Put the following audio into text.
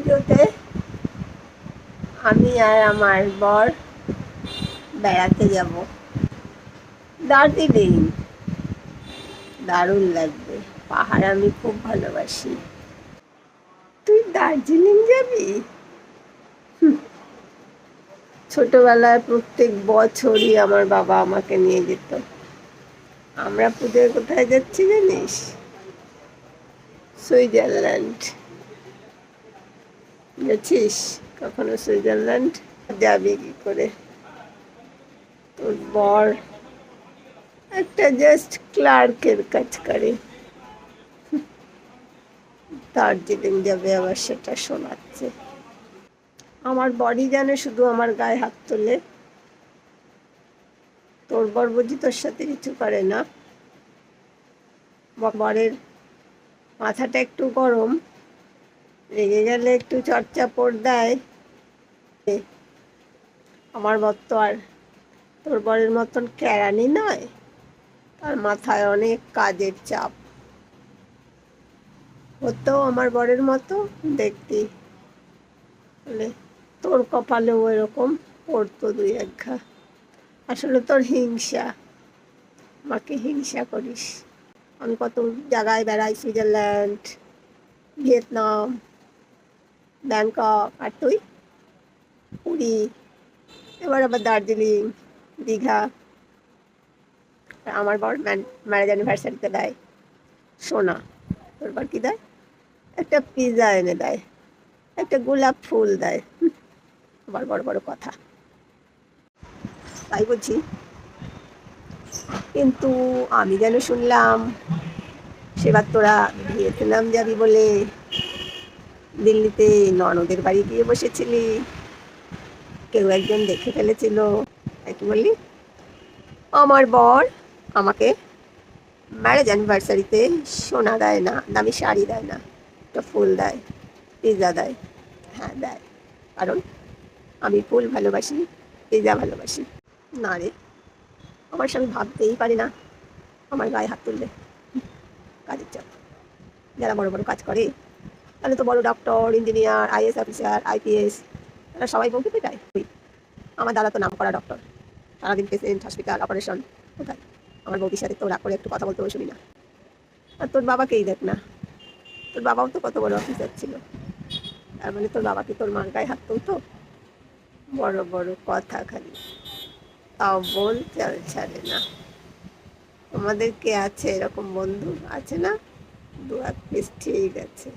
পুজোতে আমি আর আমার বর বেড়াতে যাব দার্জিলিং। দারুণ লাগবে, পাহাড় আমি খুব ভালোবাসি। তুই দার্জিলিং যাবি? ছোটবেলায় প্রত্যেক বছরই আমার বাবা আমাকে নিয়ে যেত। আমরা পুজোয় কোথায় যাচ্ছি জানিস? সুইজারল্যান্ড। গেছিস কখনো সুইজারল্যান্ড? যাবি কি করে? তোর বর একটা জাস্ট ক্লার্কের কাজ করে, দার্জিলিং যাবে আবার সেটা শোনাচ্ছে। আমার বরই জানে শুধু আমার গায়ে হাত তোলে। তোর বর বুঝি তোর সাথে কিছু করে না? বরের মাথাটা একটু গরম, রেগে গেলে একটু চড়চাপড় দেয়। আমার বর তো আর তোর বরের মতন কেরানি নয়, তার মাথায় অনেক কাজের চাপ। হতো আমার বরের মতো দেখতি বলে তোর কপালেও এরকম পড়তো দুই এক ঘা। আসলে তোর হিংসা, আমাকে হিংসা করিস। আমি কত জায়গায় বেড়াই, সুইজারল্যান্ড, ভিয়েতনাম, ব্যাংকক, আর তুই পুরী, এবার আবার দার্জিলিং, দীঘা। আমার বর ম্যারেজ অ্যানিভার্সারিতে দেয় সোনা, তোর বর কি দেয়? একটা পিৎজা এনে দেয়, একটা গোলাপ ফুল দেয়। আবার বড় বড় কথা, তাই বুঝি। কিন্তু আমি যেন শুনলাম সেবার তোরা ভিয়েতনাম যাবি বলে দিল্লিতে ননদের বাড়ি গিয়ে বসেছিলি, কেউ একজন দেখে ফেলেছিল, কি বললি? আমার বর আমাকে ম্যারেজ অ্যানিভার্সারিতে সোনা দেয় না, দামি শাড়ি দেয় না, একটা ফুল দেয়, পিৎজা দেয়। হ্যাঁ দেয়, কারণ আমি ফুল ভালোবাসি, পিৎজা ভালোবাসি। না রে, আমার স্বামী ভাবতেই পারে না আমার গায়ে হাত তুলবে। কাজের চাপ। যারা বড় বড় কাজ করে তাহলে তো বড় doctor, engineer, IAS officer, IPS, তারা সবাই বলতে পেটায়। আমার দাদা তো নাম করা ডক্টর, সারাদিন পেশেন্ট, হসপিটাল, অপারেশন। কোথায় আমার বৌদির সাথে তো রাগ করে একটু কথা বলতেও শুনি না। আর তোর বাবাকেই দেখ না, তোর বাবাও তো কত বড় অফিসার ছিল, তার মানে তোর বাবা কি তোর মার গায়ে হাত তুলতো? বড় বড় কথা খালি, তাও বল চাল ছাড়ে না। আমাদের কে আছে এরকম বন্ধু? আছে না? দু হাত পিস ঠিক আছে।